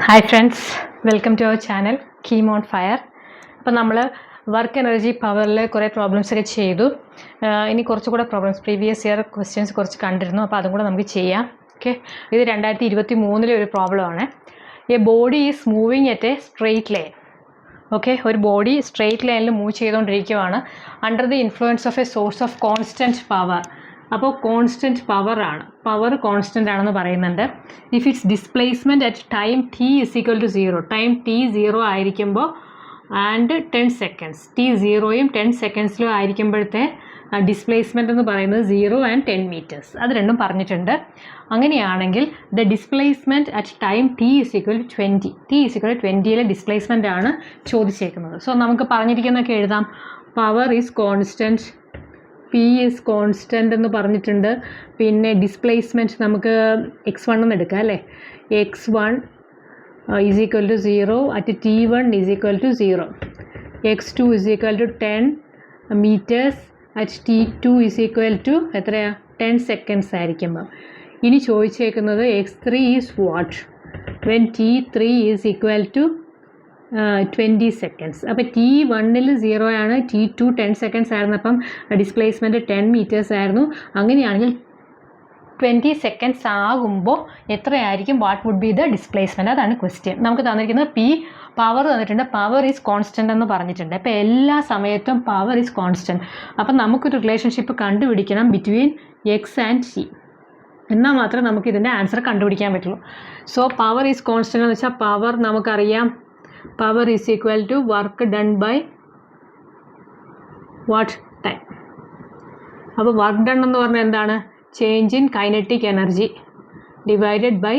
Hi friends, welcome to our channel Keen on Fire. അപ്പോൾ നമ്മൾ work energy പവറിൽ കുറേ പ്രോബ്ലംസ് ഒക്കെ ചെയ്തു. ഇനി കുറച്ചുകൂടെ പ്രോബ്ലംസ് പ്രീവിയസ് ഇയർ ക്വസ്റ്റ്യൻസ് കുറച്ച് കണ്ടിരുന്നു. അപ്പോൾ അതും കൂടെ നമുക്ക് ചെയ്യാം. ഓക്കെ, ഇത് 2023 ഒരു പ്രോബ്ലമാണ്. A body is moving at a straight line. Okay, ഒരു ബോഡി സ്ട്രെയിറ്റ് ലൈനിൽ മൂവ് ചെയ്തുകൊണ്ടിരിക്കുകയാണ് under the influence of a source of constant power. അപ്പോൾ കോൺസ്റ്റൻറ്റ് പവറാണ്, പവർ കോൺസ്റ്റൻ്റ് ആണെന്ന് പറയുന്നുണ്ട്. If its displacement at time T is equal to 0, time T 0 ആയിരിക്കുമ്പോൾ and 10 seconds, T 0യും 10 secondsലും ആയിരിക്കുമ്പോഴത്തെ ഡിസ്പ്ലേസ്മെൻ്റ് എന്ന് പറയുന്നത് 0 and 10 meters, അത് രണ്ടും പറഞ്ഞിട്ടുണ്ട്. അങ്ങനെയാണെങ്കിൽ the displacement at time T is equal to 20, T is equal to 20യിലെ ഡിസ്പ്ലേസ്മെൻ്റ് ആണ് ചോദിച്ചേക്കുന്നത്. സോ നമുക്ക് പറഞ്ഞിരിക്കുന്നതൊക്കെ എഴുതാം. Power is constant, P is constant എന്ന് പറഞ്ഞിട്ടുണ്ട്. പിന്നെ ഡിസ്പ്ലേസ്മെൻറ്റ് നമുക്ക് x1 എന്ന് എടുക്കാം അല്ലേ. x1 is equal to 0 at t1 is equal to 0, x2 is equal to 10 meters at t2 is equal to എത്രയാണ് 10 seconds ആയിരിക്കുമ്പോൾ. ഇനി ചോദിച്ചേക്കുന്നത് x3 is what when t3 is equal to 20 seconds. അപ്പോൾ T1ൽ 0 ആണ്, T2 10 seconds ആയിരുന്നു, അപ്പം displacement 10 meters ആയിരുന്നു. അങ്ങനെയാണെങ്കിൽ 20 seconds ആകുമ്പോൾ എത്രയായിരിക്കും, what would be the displacement, അതാണ് ക്വസ്റ്റ്യൻ. നമുക്ക് തന്നിരിക്കുന്നത് പി പവർ തന്നിട്ടുണ്ട്, പവർ ഈസ് കോൺസ്റ്റൻ്റ് എന്ന് പറഞ്ഞിട്ടുണ്ട്. അപ്പോൾ എല്ലാ സമയത്തും പവർ ഈസ് കോൺസ്റ്റൻറ്റ്. അപ്പം നമുക്കൊരു റിലേഷൻഷിപ്പ് കണ്ടുപിടിക്കണം ബിറ്റ്വീൻ എക്സ് ആൻഡ് ടി, എന്നാൽ മാത്രമേ നമുക്ക് ഇതിൻ്റെ ആൻസർ കണ്ടുപിടിക്കാൻ പറ്റുള്ളൂ. സോ പവർ ഈസ് കോൺസ്റ്റൻ്റ് എന്ന് വെച്ചാൽ പവർ നമുക്കറിയാം, power is equal to work done by what time. അപ്പോൾ വർക്ക് ഡൺ എന്ന് പറഞ്ഞാൽ എന്താണ്, change in kinetic energy divided by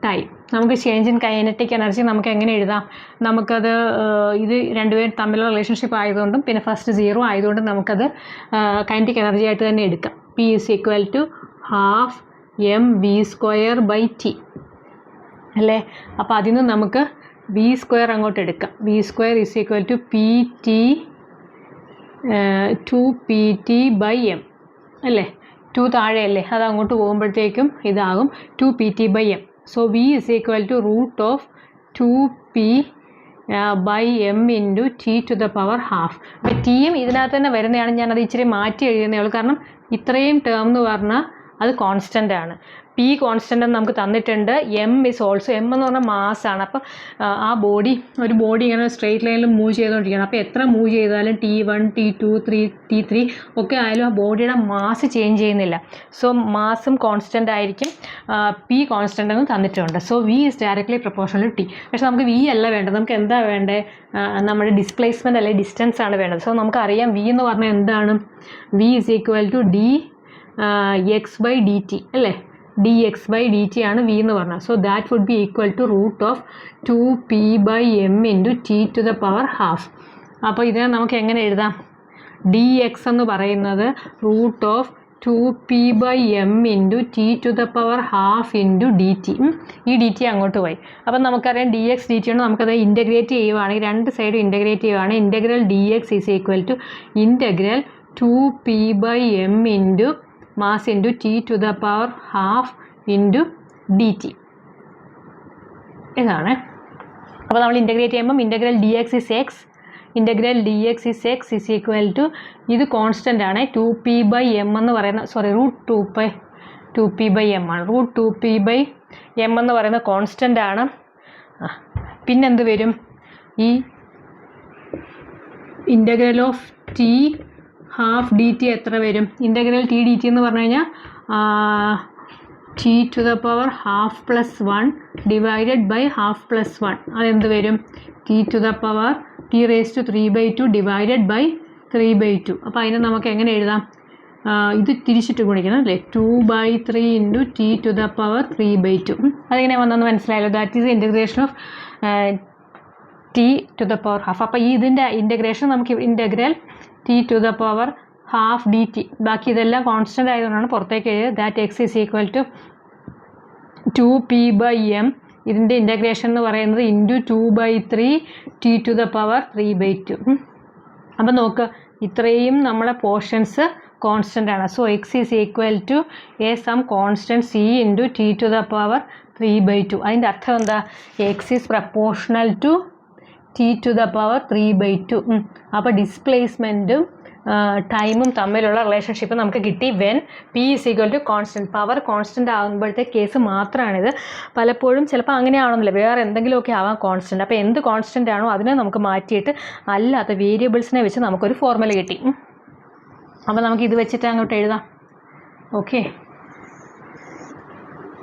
time. നമുക്ക് ചേഞ്ച് ഇൻ കൈനറ്റിക് എനർജി നമുക്ക് എങ്ങനെ എഴുതാം, നമുക്കത് ഇത് രണ്ടുപേരും തമ്മിലുള്ള റിലേഷൻഷിപ്പ് ആയതുകൊണ്ടും പിന്നെ ഫസ്റ്റ് 0 ആയതുകൊണ്ടും നമുക്കത് കൈനറ്റിക് എനർജി ആയിട്ട് തന്നെ എടുക്കാം. P is equal to half M V square by T അല്ലേ. അപ്പോൾ അതിൽ നിന്ന് നമുക്ക് വി സ്ക്വയർ അങ്ങോട്ട് എടുക്കാം. V square is equal to P T 2PT by M അല്ലേ. 2 താഴെയല്ലേ, അത് അങ്ങോട്ട് പോകുമ്പോഴത്തേക്കും ഇതാകും 2PT by M. So V is equal to root of 2P by M into T to the power half. അപ്പോൾ ടിയും ഇതിനകത്ത് തന്നെ വരുന്നതാണ്, ഞാനത് ഇച്ചിരി മാറ്റി എഴുതുന്നേ ഉള്ളൂ. കാരണം ഇത്രയും ടേം എന്ന് പറഞ്ഞാൽ അത് കോൺസ്റ്റൻ്റ് ആണ്. പി കോൺസ്റ്റൻ്റ് എന്ന് നമുക്ക് തന്നിട്ടുണ്ട്. എം ഇസ് ഓൾസോ, എം എന്ന് പറഞ്ഞാൽ മാസ്സാണ്. അപ്പോൾ ആ ഒരു ബോഡി ഇങ്ങനെ സ്ട്രെയിറ്റ് ലൈനിൽ മൂവ് ചെയ്തുകൊണ്ടിരിക്കുകയാണ്. അപ്പോൾ എത്ര മൂവ് ചെയ്താലും T1 T2 T3 ഒക്കെ ആയാലും ആ ബോഡിയുടെ മാസ് ചേഞ്ച് ചെയ്യുന്നില്ല. സോ മാസും കോൺസ്റ്റൻ്റ് ആയിരിക്കും. പി കോൺസ്റ്റൻ്റ് എന്ന് തന്നിട്ടുണ്ട്. So V is directly proportional to T. പക്ഷേ നമുക്ക് വി അല്ല വേണ്ടത്, നമുക്ക് എന്താ വേണ്ടത്, നമ്മുടെ ഡിസ്പ്ലേസ്മെൻറ്റ് അല്ലെങ്കിൽ ഡിസ്റ്റൻസ് ആണ് വേണ്ടത്. സോ നമുക്കറിയാം വി എന്ന് പറഞ്ഞാൽ എന്താണ്, V is equal to D X by D T അല്ലേ. D X by D T ആണ് വി എന്ന് പറഞ്ഞാൽ. So that would be equal to root of 2P by M into T to the power half. അപ്പോൾ ഇതിനെ നമുക്ക് എങ്ങനെ എഴുതാം, D X എന്ന് പറയുന്നത് root of 2P by M into T to the power half into D T. ഈ D T അങ്ങോട്ട് പോയി. അപ്പം നമുക്കറിയാം ഡി എക്സ് ഡി ടി ആണ്, നമുക്കത് ഇൻറ്റഗ്രേറ്റ് ചെയ്യുവാണെങ്കിൽ രണ്ട് സൈഡും ഇൻറ്റഗ്രേറ്റ് ചെയ്യുവാണെങ്കിൽ integral D X is equal to integral 2P by M into mass into T to the power half into D T. ഇതാണ്. അപ്പോൾ നമ്മൾ ഇൻറ്റഗ്രേറ്റ് ചെയ്യുമ്പം integral D X is X, integral D X is X is equal to, ഇത് constant ആണ്, 2P by M എന്ന് പറയുന്ന root 2P by M ആണ്. Root 2P by M എന്ന് പറയുന്ന കോൺസ്റ്റൻ്റ് ആണ്. പിന്നെന്ത് വരും, ഈ integral of T half D T എത്ര വരും, ഇൻറ്റഗ്രൽ ടി ഡി ടി എന്ന് പറഞ്ഞു കഴിഞ്ഞാൽ T to the power half plus 1 divided by half plus 1. അതെന്ത് വരും, T to the power T raise to 3/2 divided by 3/2. അപ്പോൾ അതിനെ നമുക്ക് എങ്ങനെ എഴുതാം, ഇത് തിരിച്ചിട്ട് ഗുണിക്കണം അല്ലേ, 2/3 into T to the power 3/2. അതെങ്ങനെ വന്നെന്ന് മനസ്സിലായല്ലോ. That is integration of t to the power half. അപ്പോൾ ഇതിൻ്റെ ഇൻറ്റഗ്രേഷൻ നമുക്ക് integral t to the power half D t, ബാക്കി ഇതെല്ലാം കോൺസ്റ്റൻ്റ് ആയതുകൊണ്ടാണ് പുറത്തേക്ക് എഴുതിയത്. That x is equal to 2P by m, ഇതിൻ്റെ ഇൻറ്റഗ്രേഷൻ എന്ന് പറയുന്നത് into 2/3 t to the power 3/2. അപ്പം നോക്കുക, ഇത്രയും നമ്മളെ പോർഷൻസ് കോൺസ്റ്റൻ്റ് ആണ്. So x is equal to a some constant C into T to the power 3/2. അതിൻ്റെ അർത്ഥം എന്താ? X is proportional to T to the power 3/2. അപ്പോൾ ഡിസ്പ്ലേസ്മെൻറ്റും ടൈമും തമ്മിലുള്ള റിലേഷൻഷിപ്പ് നമുക്ക് കിട്ടി when P is equal to constant. Power constant ആകുമ്പോഴത്തെ കേസ് മാത്രമാണിത്. പലപ്പോഴും ചിലപ്പോൾ അങ്ങനെ ആവണമെന്നില്ല, വേറെ എന്തെങ്കിലുമൊക്കെ ആവാം കോൺസ്റ്റൻറ്റ്. അപ്പോൾ എന്ത് കോൺസ്റ്റൻ്റ് ആണോ അതിനെ നമുക്ക് മാറ്റിയിട്ട് അല്ലാത്ത വേരിയബിൾസിനെ വെച്ച് നമുക്കൊരു ഫോർമുല കിട്ടി. അപ്പോൾ നമുക്ക് ഇത് വെച്ചിട്ട് അങ്ങോട്ട് എഴുതാം. ഓക്കെ,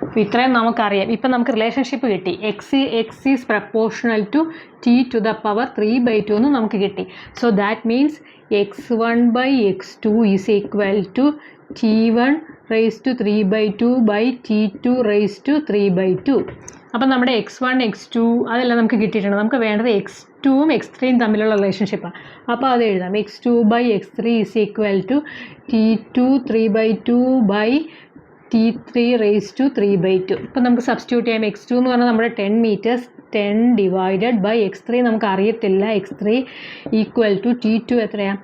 അപ്പോൾ ഇത്രയും നമുക്കറിയാം. ഇപ്പം നമുക്ക് റിലേഷൻഷിപ്പ് കിട്ടി. X is proportional to T to the power 3/2 എന്ന് നമുക്ക് കിട്ടി. So that means x1/x2 is equal to t1 raise to 3/2 by t2 raise to 3/2. അപ്പം നമ്മുടെ x1 x2 അതെല്ലാം നമുക്ക് കിട്ടിയിട്ടുണ്ട്. നമുക്ക് വേണ്ടത് x2ഉം x3യും തമ്മിലുള്ള റിലേഷൻഷിപ്പാണ്. അപ്പോൾ അത് എഴുതാം. x2/x3 is equal to t2 3/2 by t3 raise to 3/2. ഇപ്പം നമുക്ക് സബ്സ്റ്റിറ്റ്യൂട്ട് ചെയ്യാം. x2 എന്ന് പറഞ്ഞാൽ നമ്മുടെ 10 meters, 10 ഡിവൈഡഡ് ബൈ x3 നമുക്ക് അറിയത്തില്ല. x3 ഈക്വൽ ടു t2 എത്രയാണ്?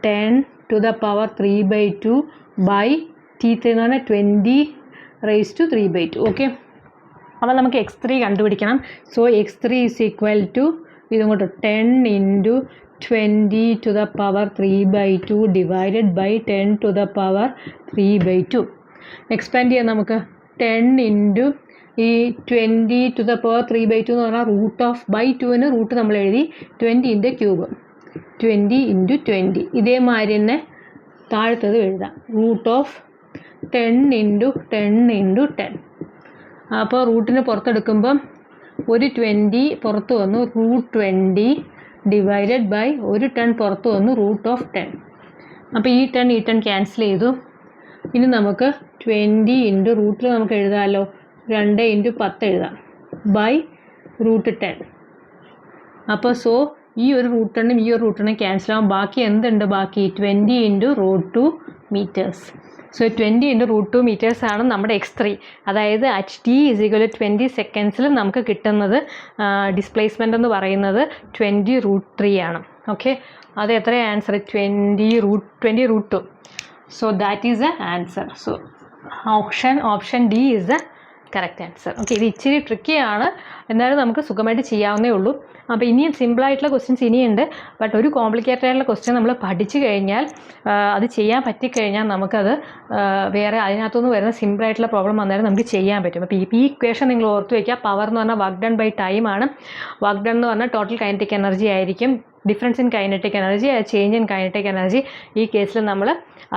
10 to the power 3/2 by t3 എന്ന് പറഞ്ഞാൽ 20 റേസ് ടു 3/2. ഓക്കെ, അപ്പോൾ നമുക്ക് x3 കണ്ടുപിടിക്കണം. So x3 is equal to ഇതും കൊണ്ട് 10 into 20 to the power 3/2 divided by 10 to the power 3/2. Expand ചെയ്യാം നമുക്ക്. 10 ഇൻറ്റു ഈ 20 ടു ദ പവർ 3/2 എന്ന് പറഞ്ഞാൽ റൂട്ട് ഓഫ് ബൈ 2ന് റൂട്ട് നമ്മൾ എഴുതി 20 ക്യൂബ് 20 ഇൻറ്റു 20. ഇതേമാതിരി തന്നെ താഴത്തത് എഴുതാം. Root of 10 into 10 into 10. അപ്പോൾ റൂട്ടിന് പുറത്തെടുക്കുമ്പം ഒരു 20 പുറത്ത് വന്നു, റൂട്ട് 20 ഡിവൈഡഡ് ബൈ ഒരു 10 പുറത്ത് വന്നു, റൂട്ട് ഓഫ് 10. അപ്പോൾ ഈ 10 ക്യാൻസൽ ചെയ്തു. ഇനി നമുക്ക് 20 ഇൻറ്റു റൂട്ടിൽ നമുക്ക് എഴുതാമല്ലോ, 2 ഇൻറ്റു 10 എഴുതാം ബൈ റൂട്ട് 10. അപ്പോൾ സോ ഈ ഒരു റൂട്ട് 10ഉം ഈ ഒരു റൂട്ട് 10ഉം ക്യാൻസൽ ആകും. ബാക്കി എന്തുണ്ട്? ബാക്കി 20 into √2 meters. So 20 into √2 meters ആണ് നമ്മുടെ x3. അതായത് അറ്റ് t ഈസ് ഈക്വൽ 20 സെക്കൻഡ്സിൽ നമുക്ക് കിട്ടുന്നത് ഡിസ്പ്ലേസ്മെൻ്റ് എന്ന് പറയുന്നത് 20√3 ആണ്. ഓക്കെ, അത് എത്ര answer? 20√2. So that is the answer. So option D is the correct answer. Okay, ഇത് ഇച്ചിരി ട്രിക്കിയാണ്, എന്നാലും നമുക്ക് സുഖമായിട്ട് ചെയ്യാവുന്നേ ഉള്ളൂ. അപ്പോൾ ഇനിയും സിമ്പിളായിട്ടുള്ള ക്വസ്റ്റ്യൻസ് ഇനിയുണ്ട്. ബട്ട് ഒരു കോംപ്ലിക്കേറ്റഡ് ആയിട്ടുള്ള ക്വസ്റ്റ്യൻ നമ്മൾ പഠിച്ചു കഴിഞ്ഞാൽ, അത് ചെയ്യാൻ പറ്റിക്കഴിഞ്ഞാൽ നമുക്കത് വേറെ അതിനകത്തുനിന്ന് വരുന്ന സിമ്പിളായിട്ടുള്ള പ്രോബ്ലം വന്നാലും നമുക്ക് ചെയ്യാൻ പറ്റും. അപ്പോൾ ഈ ഇക്വേഷൻ നിങ്ങൾ ഓർത്ത് വയ്ക്കുക. പവർ എന്ന് പറഞ്ഞാൽ വർക്ക് ഡൺ ബൈ ടൈം ആണ്. വർക്ക് ഡൺ എന്ന് പറഞ്ഞാൽ ടോട്ടൽ കൈനറ്റിക് എനർജി ആയിരിക്കും. Difference in kinetic energy, change in kinetic energy. ഈ കേസിൽ നമ്മൾ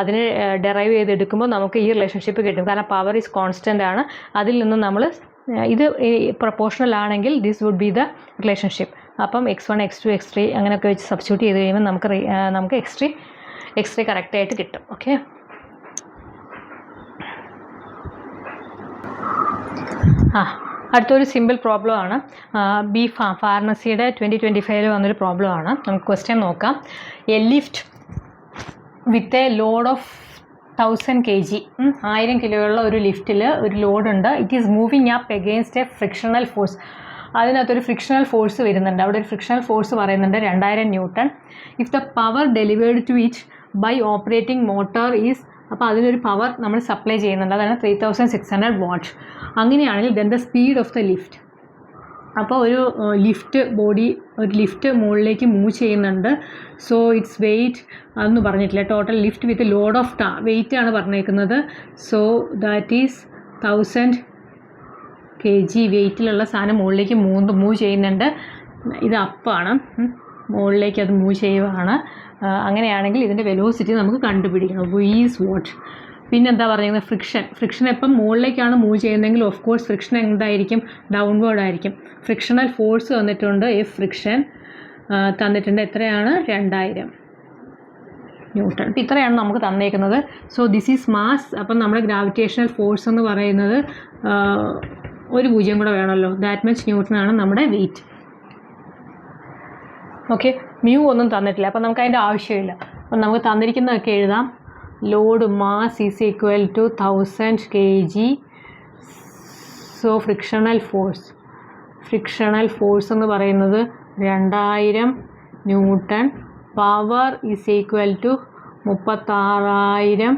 അതിനെ ഡെറൈവ് ചെയ്തെടുക്കുമ്പോൾ നമുക്ക് ഈ റിലേഷൻഷിപ്പ് കിട്ടും. കാരണം പവർ ഈസ് കോൺസ്റ്റൻ്റ് ആണ്. അതിൽ നിന്ന് നമ്മൾ ഇത് പ്രൊപ്പോർഷണൽ ആണെങ്കിൽ this would be the relationship. അപ്പം x1 x2 x3 അങ്ങനെയൊക്കെ വെച്ച് സബ്സ്റ്റിറ്റ്യൂട്ട് ചെയ്ത് കഴിയുമ്പോൾ നമുക്ക് x3 കറക്റ്റായിട്ട് കിട്ടും. ഓക്കെ, അടുത്തൊരു സിമ്പിൾ പ്രോബ്ലം ആണ്. ബി ഫാർമസിയുടെ 2025 വന്നൊരു പ്രോബ്ലം ആണ്. നമുക്ക് ക്വസ്റ്റ്യൻ നോക്കാം. A lift with a load of 1000 kg, 1000 കിലോയുള്ള ഒരു ലിഫ്റ്റിൽ ഒരു ലോഡുണ്ട്. It is moving up against a frictional force. അതിനകത്തൊരു ഫ്രിക്ഷണൽ ഫോഴ്സ് വരുന്നുണ്ട്. അവിടെ ഒരു ഫ്രിക്ഷണൽ ഫോഴ്സ് പറയുന്നുണ്ട് 2000 newton. If the power delivered to it by operating motor is, അപ്പോൾ അതിനൊരു പവർ നമ്മൾ സപ്ലൈ ചെയ്യുന്നുണ്ട്, അതാണ് 3600 വാട്ട്സ്. അങ്ങനെയാണെങ്കിൽ then the speed of the lift. അപ്പോൾ ഒരു ലിഫ്റ്റ് മുകളിലേക്ക് മൂവ് ചെയ്യുന്നുണ്ട്. സോ ഇറ്റ്സ് വെയിറ്റ് അതൊന്നും പറഞ്ഞിട്ടില്ല. Total lift with load of wait ആണ് പറഞ്ഞേക്കുന്നത്. സോ ദാറ്റ് ഈസ് 1000 kg വെയിറ്റിലുള്ള സാധനം മുകളിലേക്ക് മൂവ് ചെയ്യുന്നുണ്ട്. ഇത് അപ്പാണ്, മുകളിലേക്ക് അത് മൂവ് ചെയ്യുവാണ്. അങ്ങനെയാണെങ്കിൽ ഇതിൻ്റെ വെലോസിറ്റി നമുക്ക് കണ്ടുപിടിക്കണം. V is what. പിന്നെന്താ പറയുന്നത്? ഫ്രിക്ഷൻ എപ്പം മുകളിലേക്കാണ് മൂവ് ചെയ്യുന്നതെങ്കിൽ ഓഫ് കോഴ്സ് ഫ്രിക്ഷൻ എന്തായിരിക്കും? ഡൗൺവേർഡ് ആയിരിക്കും. ഫ്രിക്ഷണൽ ഫോഴ്സ് തന്നിട്ടുണ്ട്, എഫ് ഫ്രിക്ഷൻ തന്നിട്ടുണ്ട്. എത്രയാണ്? 2000 ന്യൂട്ടൺ. അപ്പോൾ ഇത്രയാണ് നമുക്ക് തന്നേക്കുന്നത്. So this is mass. അപ്പം നമ്മുടെ ഗ്രാവിറ്റേഷണൽ ഫോഴ്സ് എന്ന് പറയുന്നത് ഒരു 0 കൂടെ വേണമല്ലോ. ദാറ്റ് മച്ച് ന്യൂട്ടൺ ആണ് നമ്മുടെ വെയിറ്റ്. ഓക്കെ, മ്യൂ ഒന്നും തന്നിട്ടില്ല, അപ്പം നമുക്ക് അതിൻ്റെ ആവശ്യമില്ല. അപ്പം നമുക്ക് തന്നിരിക്കുന്നതൊക്കെ എഴുതാം. Load mass is equal to 1000 kg. So frictional force എന്ന് പറയുന്നത് 2000 newton. Power is equal to 36,000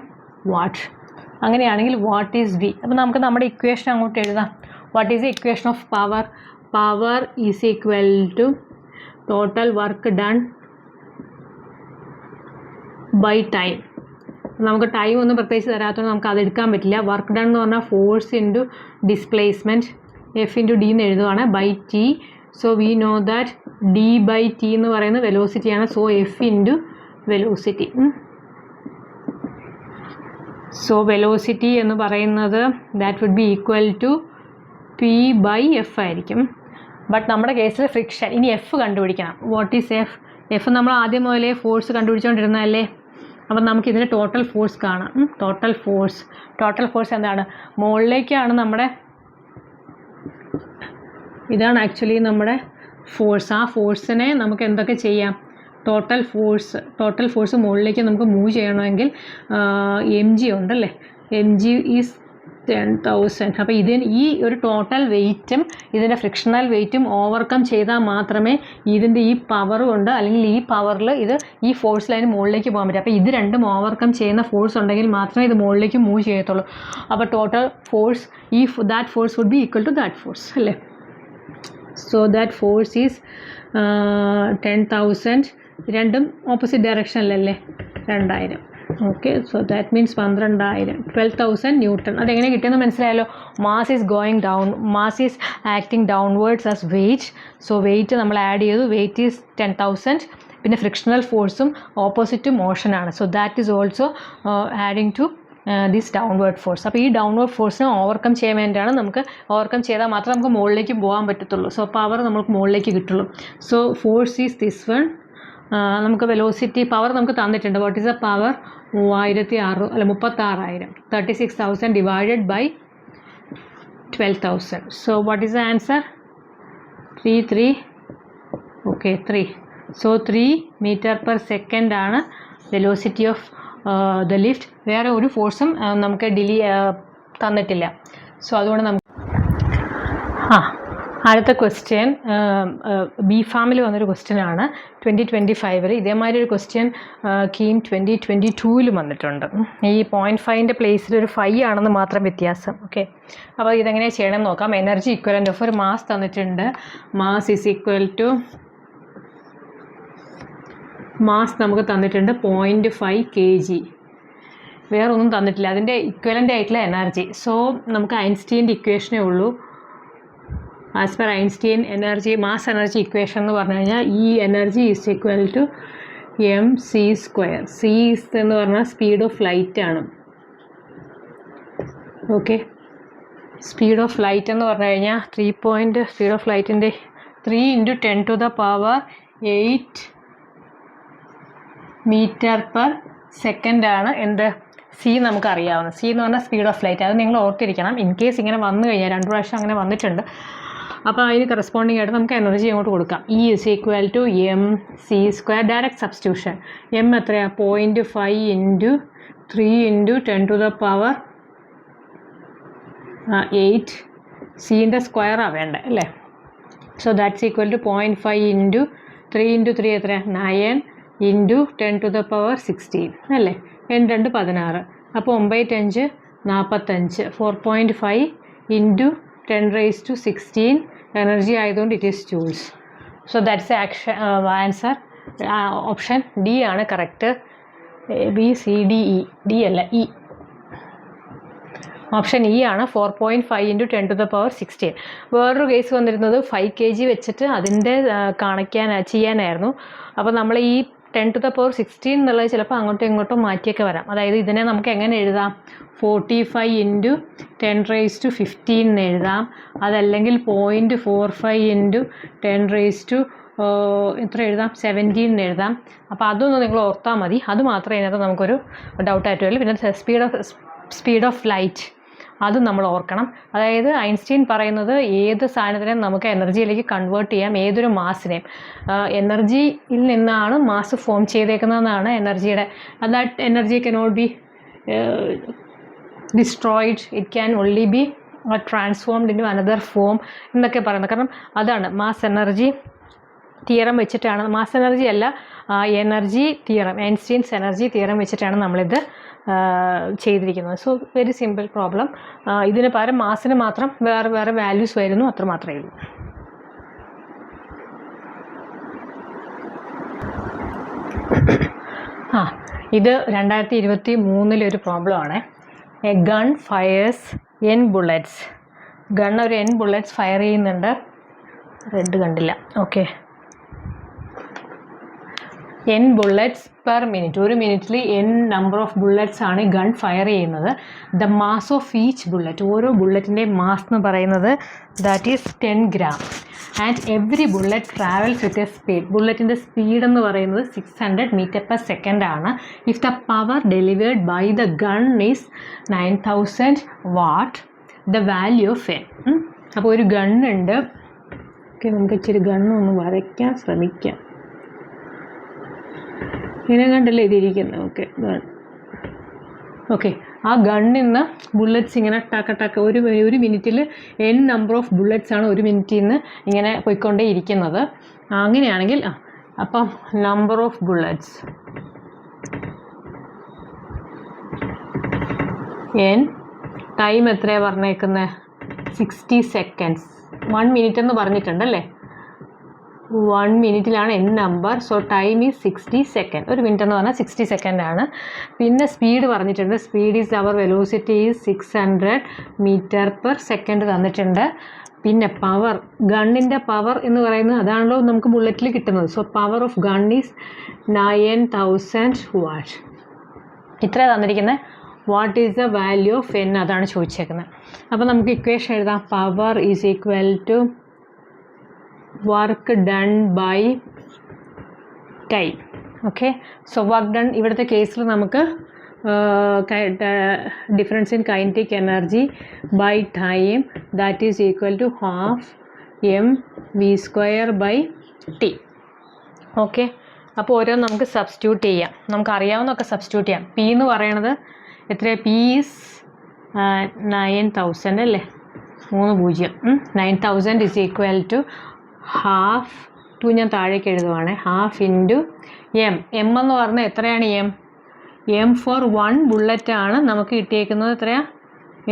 watt. അങ്ങനെയാണെങ്കിൽ വാട്ട് ഈസ് വി? അപ്പോൾ നമുക്ക് നമ്മുടെ ഇക്വേഷൻ അങ്ങോട്ട് എഴുതാം. What is the equation of power? Power is equal to total work done by time. നമുക്ക് time ഒന്നും പ്രത്യേകിച്ച് തരാത്തതുകൊണ്ട് നമുക്ക് അത് എടുക്കാൻ പറ്റില്ല. വർക്ക് ഡൺ എന്ന് പറഞ്ഞാൽ force into displacement F into D എന്ന് എഴുതുവാണ് by T. So we know that D by T എന്ന് പറയുന്നത് വെലോസിറ്റിയാണ്. So F into velocity. So velocity എന്ന് പറയുന്നത് that would be equal to P by F ആയിരിക്കും. ബട്ട് നമ്മുടെ കേസിൽ ഫ്രിക്ഷൻ. ഇനി എഫ് കണ്ടുപിടിക്കണം. What is F? എഫ് നമ്മൾ ആദ്യം മുതലേ ഫോഴ്സ് കണ്ടുപിടിച്ചുകൊണ്ടിരുന്നതല്ലേ. അപ്പം നമുക്കിതിൻ്റെ ടോട്ടൽ ഫോഴ്സ് കാണാം. ടോട്ടൽ ഫോഴ്സ് എന്താണ്? മുകളിലേക്കാണ് നമ്മുടെ, ഇതാണ് ആക്ച്വലി നമ്മുടെ ഫോഴ്സ്. ആ ഫോഴ്സിനെ നമുക്ക് എന്തൊക്കെ ചെയ്യാം? ടോട്ടൽ ഫോഴ്സ് മുകളിലേക്ക് നമുക്ക് മൂവ് ചെയ്യണമെങ്കിൽ എം ജി ഉണ്ടല്ലേ, എം ജി ഈസ് 10,000. അപ്പോൾ ഈ ഒരു ടോട്ടൽ വെയ്റ്റും ഇതിൻ്റെ ഫ്രിക്ഷണൽ വെയ്റ്റും ഓവർകം ചെയ്താൽ മാത്രമേ ഇതിൻ്റെ ഈ പവർ കൊണ്ട്, അല്ലെങ്കിൽ ഈ പവറിൽ ഇത് ഈ ഫോഴ്സിൽ അതിന് മുകളിലേക്ക് പോകാൻ പറ്റും. അപ്പോൾ ഇത് രണ്ടും ഓവർകം ചെയ്യുന്ന ഫോഴ്സ് ഉണ്ടെങ്കിൽ മാത്രമേ ഇത് മുകളിലേക്ക് മൂവ് ചെയ്യത്തുള്ളൂ. അപ്പോൾ total force, that force would be equal to that force അല്ലേ. So that force is 10,000. രണ്ടും ഓപ്പോസിറ്റ് ഡയറക്ഷനിലല്ലേ, 2000. Okay, so that means 12,000, 12,000 newton. അതെങ്ങനെ കിട്ടിയെന്ന് മനസ്സിലായല്ലോ. Mass is going down, mass is acting downwards as weight. So weight നമ്മൾ add ചെയ്തു, weight is 10,000. പിന്നെ frictional ഫോഴ്സും ഓപ്പോസിറ്റ് മോഷനാണ്. So that is also adding to this downward force. അപ്പോൾ ഈ ഡൗൺവേർഡ് ഫോഴ്സിനെ ഓവർകം ചെയ്യാൻ വേണ്ടിയാണ്, നമുക്ക് ഓവർകം ചെയ്താൽ മാത്രമേ നമുക്ക് മുകളിലേക്ക് പോകാൻ പറ്റത്തുള്ളൂ. സോ പവർ നമുക്ക് മുകളിലേക്ക് കിട്ടുള്ളൂ. So force is this one. നമുക്ക് വെലോസിറ്റി പവർ നമുക്ക് തന്നിട്ടുണ്ട്. What is a power? 36,000, 36,000 divided by 12,000. So what is the answer? 3. Okay, 3. So 3 meter per second ആണ് വെലോസിറ്റി ഓഫ് ദ ലിഫ്റ്റ്. വേറെ ഒരു ഫോഴ്സും നമുക്ക് തന്നിട്ടില്ല. സോ അതുകൊണ്ട് നമുക്ക് അടുത്ത ക്വസ്റ്റ്യൻ ബി ഫാമിൽ വന്നൊരു ക്വസ്റ്റ്യൻ ആണ് 2025. ഇതേമാതിരി ഒരു ക്വസ്റ്റ്യൻ കീം 2022 വന്നിട്ടുണ്ട്. ഈ 0.5ൻ്റെ പ്ലേസിൽ ഒരു 5 ആണെന്ന് മാത്രം വ്യത്യാസം. ഓക്കെ, അപ്പോൾ ഇതെങ്ങനെ ചെയ്യണം നോക്കാം. എനർജി ഇക്വലൻ്റ് ഓഫ് ഒരു മാസ് തന്നിട്ടുണ്ട്. Mass is equal to, mass നമുക്ക് തന്നിട്ടുണ്ട് 0.5 kg. വേറെ ഒന്നും തന്നിട്ടില്ല. അതിൻ്റെ ഇക്വലൻ്റ് ആയിട്ടുള്ള എനർജി. സോ നമുക്ക് ഐൻസ്റ്റീൻ്റെ ഇക്വേഷനേ ഉള്ളൂ. As per Einstein energy, mass energy equation എന്ന് പറഞ്ഞു കഴിഞ്ഞാൽ ഈ energy is equal to mc². C എന്ന് പറഞ്ഞാൽ സ്പീഡ് ഓഫ് ലൈറ്റ് ആണ്. ഓക്കെ, സ്പീഡ് ഓഫ് ലൈറ്റ് എന്ന് പറഞ്ഞു കഴിഞ്ഞാൽ സ്പീഡ് ഓഫ് ലൈറ്റിൻ്റെ 3 × 10⁸ മീറ്റർ പെർ സെക്കൻഡ് ആണ്. എന്ത്? സി നമുക്കറിയാവുന്നത്. സി എന്ന് പറഞ്ഞാൽ സ്പീഡ് ഓഫ് ലൈറ്റ്. അത് നിങ്ങൾ ഓർത്തിരിക്കണം. ഇൻ കേസ് ഇങ്ങനെ വന്നു കഴിഞ്ഞാൽ 2 പ്രാവശ്യം അങ്ങനെ വന്നിട്ടുണ്ട്. അപ്പോൾ അതിന് കറസ്പോണ്ടിങ് ആയിട്ട് നമുക്ക് എനർജി അങ്ങോട്ട് കൊടുക്കാം. E is equal to mc². Direct substitution. M എത്രയാണ്? 0.5 × 3 × 10⁸. സീൻ്റെ സ്ക്വയറാണ് വേണ്ടത് അല്ലേ. സോ ദാറ്റ്സ് ഈക്വൽ ടു 0.5 × 3 × 3 എത്രയാണ്? 9 × 10⁻16 അല്ലേ. 2 16. അപ്പോൾ 9×5 45. 4.5 × 10⁻16 എനർജി ആയതുകൊണ്ട് it is joules. So that's answer. Option D ആണ് കറക്റ്റ്. ABCDE. ഡി അല്ല, ഇ. ഓപ്ഷൻ ഇ ആണ്. 4.5 × 10⁻16. വേറൊരു കേസ് വന്നിരുന്നത് 5 kg വെച്ചിട്ട് അതിൻ്റെ ചെയ്യാനായിരുന്നു. അപ്പോൾ നമ്മൾ ഈ 10⁻16 എന്നുള്ളത് ചിലപ്പോൾ അങ്ങോട്ടും ഇങ്ങോട്ടും മാറ്റിയൊക്കെ വരാം. അതായത് ഇതിനെ നമുക്ക് എങ്ങനെ എഴുതാം? 45 × 10⁻15 എന്ന് എഴുതാം. അതല്ലെങ്കിൽ 0.45 × 10⁻ എത്ര എഴുതാം? 17 എന്ന് എഴുതാം. അപ്പോൾ അതൊന്നും നിങ്ങൾ ഓർത്താൽ മതി. അത് മാത്രമേ ഇതിനകത്ത് നമുക്കൊരു ഡൗട്ടായിട്ട് വരില്ല. പിന്നെ സ്പീഡ് ഓഫ് ലൈറ്റ്, അതും നമ്മൾ ഓർക്കണം. അതായത് ഐൻസ്റ്റീൻ പറയുന്നത് ഏത് സാധനത്തിനെയും നമുക്ക് എനർജിയിലേക്ക് കൺവേർട്ട് ചെയ്യാം, ഏതൊരു മാസിനെയും. എനർജിയിൽ നിന്നാണ് മാസ് ഫോം ചെയ്തേക്കുന്നതെന്നാണ് എനർജിയുടെ. That energy cannot be destroyed, it can only be transformed into another form എന്നൊക്കെ പറയുന്നത്. കാരണം അതാണ് മാസ് എനർജി തിയറം വെച്ചിട്ടാണ്, മാസ് എനർജി അല്ല, energy theorem, Einstein's energy theorem വെച്ചിട്ടാണ് നമ്മളിത് ചെയ്തിരിക്കുന്നത്. So very simple problem. ഇതിന് പകരം മാസിന് മാത്രം വേറെ വേറെ വാല്യൂസ് വരുന്നു, അത്ര മാത്രമേ ഉള്ളൂ. ഇത് 2023 ഒരു പ്രോബ്ലമാണ്. A gun fires n bullets. Gun ഒരു n ബുള്ളറ്റ്സ് ഫയർ ചെയ്യുന്നുണ്ട്. റെഡ് കണ്ടില്ല. Okay, n bullets per minute. ഒരു മിനിറ്റിൽ n നമ്പർ ഓഫ് ബുള്ളറ്റ്സ് ആണ് ഗൺ ഫയർ ചെയ്യുന്നത്. The mass of each bullet, ഓരോ ബുള്ളറ്റിൻ്റെ മാസ് എന്ന് പറയുന്നത് that is 10 gram. And every bullet travels with a speed. ബുള്ളറ്റിൻ്റെ സ്പീഡ് എന്ന് പറയുന്നത് 600 meter/second ആണ്. If the power delivered by the gun is 9000 watt, the value of n. അപ്പോൾ ഒരു ഗണ്ണുണ്ട്. ഓക്കെ, നമുക്ക് ഇച്ചിരി ഗണ്ണൊന്ന് വരയ്ക്കാൻ ശ്രമിക്കാം. ഇങ്ങനെ കണ്ടല്ലേ ഇതിരിക്കുന്നത്. Okay, gun. ഓക്കെ, ആ ഗണ്ണിൽ നിന്ന് ബുള്ളറ്റ്സ് ഇങ്ങനെ ടക്ക ഒരു മിനിറ്റിൽ n നമ്പർ ഓഫ് ബുള്ളറ്റ്സ് ആണ് ഒരു മിനിറ്റിൽ നിന്ന് ഇങ്ങനെ പോയിക്കൊണ്ടേ ഇരിക്കുന്നത്. അങ്ങനെയാണെങ്കിൽ അപ്പം number of bullets n, time എത്രയാണ് പറഞ്ഞേക്കുന്നത്? 60 seconds. 1 minute എന്ന് പറഞ്ഞിട്ടുണ്ടല്ലേ. 1 minute-ലാണ് n നമ്പർ. So time is 60 seconds. ഒരു മിനിറ്റ് എന്ന് പറഞ്ഞാൽ 60 seconds ആണ്. പിന്നെ സ്പീഡ് പറഞ്ഞിട്ടുണ്ട്. Speed is or velocity is 600 meter/second തന്നിട്ടുണ്ട്. പിന്നെ പവർ, ഗണ്ണിൻ്റെ പവർ എന്ന് പറയുന്നത് അതാണല്ലോ നമുക്ക് ബുള്ളറ്റിൽ കിട്ടുന്നത്. So power of gun is 9000 watt. ഇത്ര തന്നിരിക്കുന്നത്. What is the value of n, അതാണ് ചോദിച്ചേക്കുന്നത്. അപ്പോൾ നമുക്ക് ഇക്വേഷൻ എഴുതാം. Power is equal to work done by time. Okay, so work done ഇവിടുത്തെ കേസിൽ നമുക്ക് difference in kinetic energy by time that is equal to ½ mv²/t. Okay, അപ്പോൾ ഓരോന്ന് നമുക്ക് സബ്സ്റ്റിറ്റ്യൂട്ട് ചെയ്യാം. നമുക്ക് അറിയാവുന്നതൊക്കെ സബ്സ്റ്റിറ്റ്യൂട്ട് ചെയ്യാം. പി എന്ന് പറയണത് എത്രയാണ്? പി ഈസ് 9000 അല്ലേ. 30. 9000 ഈസ് ഈക്വൽ ടു ½ ഞാൻ താഴേക്ക് എഴുതുവാണ്. ½ ഇൻറ്റു m. m എന്ന് പറഞ്ഞാൽ എത്രയാണ്? m ഫോർ 1 ബുള്ളറ്റാണ് നമുക്ക് കിട്ടിയേക്കുന്നത്. എത്രയാണ്?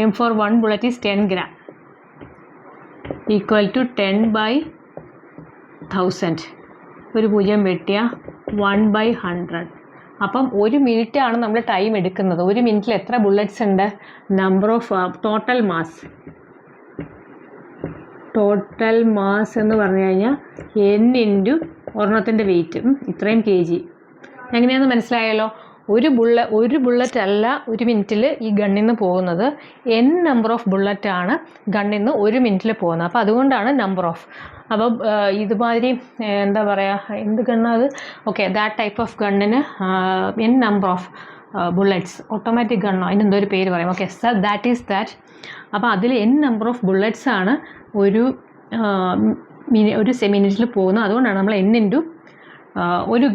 m for 1 bullet is 10 gram equal to 10/1000. ഒരു 0 വെട്ടിയ 1/100. അപ്പം ഒരു മിനിറ്റാണ് നമ്മൾ ടൈം എടുക്കുന്നത്. ഒരു മിനിറ്റിൽ എത്ര ബുള്ളറ്റ്സ് ഉണ്ട്? Number of total mass. Total mass എന്ന് പറഞ്ഞു കഴിഞ്ഞാൽ n ഇൻറ്റു ഒരെണ്ണത്തിൻ്റെ വെയിറ്റ്, ഇത്രയും kg. എങ്ങനെയാണെന്ന് മനസ്സിലായല്ലോ. ഒരു ബുള്ളറ്റ് അല്ല ഒരു മിനിറ്റിൽ ഈ ഗണ്ണിൽ നിന്ന് പോകുന്നത്. n നമ്പർ ഓഫ് ബുള്ളറ്റാണ് ഗണ്ണിൽ നിന്ന് ഒരു മിനിറ്റിൽ പോകുന്നത്. അപ്പോൾ അതുകൊണ്ടാണ് നമ്പർ ഓഫ്. അപ്പോൾ ഇതുമാതിരി എന്താ പറയുക, എന്ത് ഗണ്ണാണ് അത്? ഓക്കെ, ദാറ്റ് ടൈപ്പ് ഓഫ് ഗണ്ണിന് n number of bullets, automatic ഗണ്ണോ അതിനെന്തോ ഒരു പേര് പറയും. Okay, sir that is that. അപ്പോൾ അതിൽ n നമ്പർ ഓഫ് ബുള്ളറ്റ്സ് ആണ് ഒരു മിനിറ്റിൽ പോകുന്നത്. അതുകൊണ്ടാണ് നമ്മൾ n ഇൻറ്റു ഒരു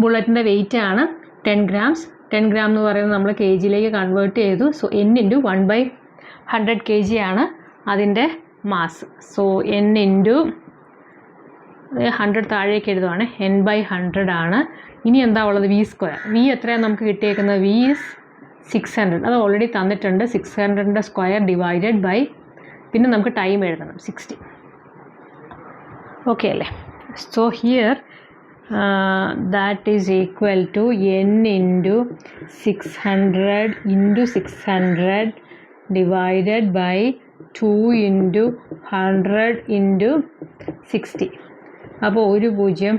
ബുള്ളറ്റിൻ്റെ വെയിറ്റ് ആണ് 10 grams. 10 gram എന്ന് പറയുന്നത് നമ്മൾ കെ ജിയിലേക്ക് കൺവേർട്ട് ചെയ്തു. സോ n ഇൻറ്റു 1/100 kg ആണ് അതിൻ്റെ മാസ്. സോ n ഇൻറ്റു 100 താഴേക്ക് എഴുതുവാണ്. n/100 ആണ്. ഇനി എന്താ ഉള്ളത്? v². v എത്രയാണ് നമുക്ക് കിട്ടിയേക്കുന്നത്? v is 600. അത് ഓൾറെഡി തന്നിട്ടുണ്ട്. 600ൻ്റെ സ്ക്വയർ ഡിവൈഡഡ് ബൈ, പിന്നെ നമുക്ക് ടൈം എഴുതണം 60. ഓക്കെ അല്ലേ. So here that is equal to n into 600 into 600 divided by 2 into 100 into 60. അപ്പോൾ ഒരു 0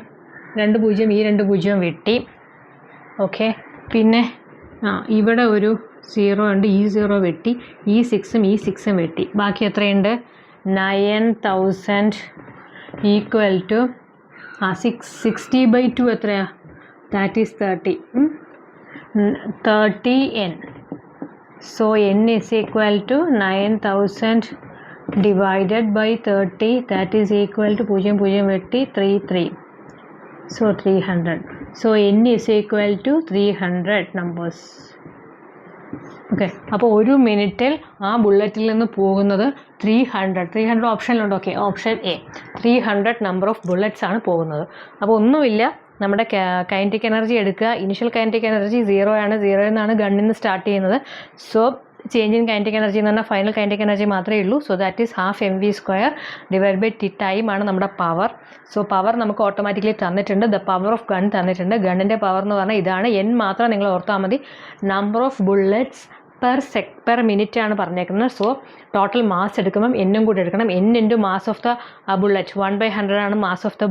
2 0 ഈ 2 0 വെട്ടി. ഓക്കെ, പിന്നെ ഇവിടെ ഒരു 0 ഉണ്ട്, ഈ 0 വെട്ടി, ഈ 6ഉം ഈ 6ഉം വെട്ടി. ബാക്കി എത്രയുണ്ട്? 9000 ഈക്വൽ ടു 60/2 എത്രയാ? That is 30. 30n. So n is equal to 9000 divided by 30. That is equal to 0 0 വെട്ടി 3 so 300. So n is equal to 300 numbers. Okay, അപ്പോൾ ഒരു മിനിറ്റിൽ ആ ബുള്ളറ്റിൽ നിന്ന് പോകുന്നത് 300 ഓപ്ഷനിലുണ്ട്. Okay, option A 300 number of bullets ആണ് പോകുന്നത്. അപ്പോൾ ഒന്നുമില്ല, നമ്മുടെ കൈനറ്റിക് എനർജി എടുക്കുക. ഇനിഷ്യൽ കൈനറ്റിക് എനർജി 0 ആണ്. 0 എന്നാണ് ഗണ്ണിൽ നിന്ന് സ്റ്റാർട്ട് ചെയ്യുന്നത്. So change in kinetic energy എന്ന് പറഞ്ഞാൽ ഫൈനൽ കൈനറ്റിക് എനർജി മാത്രമേ ഉള്ളൂ. So that is half mv² divide by T ടൈമാണ് നമ്മുടെ പവർ. സോ പവർ നമുക്ക് ഓട്ടോമാറ്റിക്കലി തന്നിട്ടുണ്ട്. ദ പവർ ഓഫ് ഗൺ തന്നിട്ടുണ്ട്. ഗണ്ണിൻ്റെ പവർ എന്ന് പറഞ്ഞാൽ ഇതാണ്. n മാത്രം നിങ്ങൾ ഓർത്താൽ മതി. Number of bullets per minute ആണ് പറഞ്ഞേക്കുന്നത്. സോ ടോട്ടൽ മാസ് എടുക്കുമ്പം എന്നും കൂടി എടുക്കണം. n into mass of the bullet 1/100 ആണ് മാസ് ഓഫ് ദ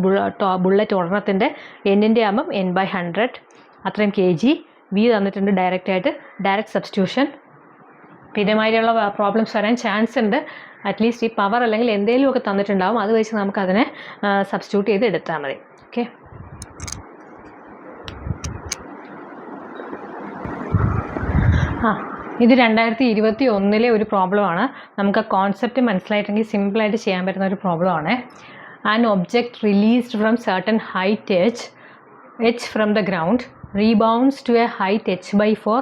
ബുള്ളറ്റ് ഒരെണ്ണത്തിൻ്റെ. എന്നിൻ്റെ ആകുമ്പം n/100 അത്രയും kg. വി തന്നിട്ടുണ്ട് ഡയറക്റ്റായിട്ട്. Direct substitution. ഇതേമാതിരിയുള്ള പ്രോബ്ലംസ് വരാൻ ചാൻസ് ഉണ്ട്. അറ്റ്ലീസ്റ്റ് ഈ പവർ അല്ലെങ്കിൽ എന്തെങ്കിലുമൊക്കെ തന്നിട്ടുണ്ടാവും. അത് വെച്ച് നമുക്കതിനെ സബ്സ്റ്റിറ്റ്യൂട്ട് ചെയ്ത് എടുത്താൽ മതി. ഓക്കെ, ഇത് 2021 ഒരു പ്രോബ്ലമാണ്. നമുക്ക് ആ കോൺസെപ്റ്റ് മനസ്സിലായിട്ടെങ്കിൽ സിമ്പിളായിട്ട് ചെയ്യാൻ പറ്റുന്ന ഒരു പ്രോബ്ലമാണ്. An object released from certain height h from the ground rebounds to a height h/4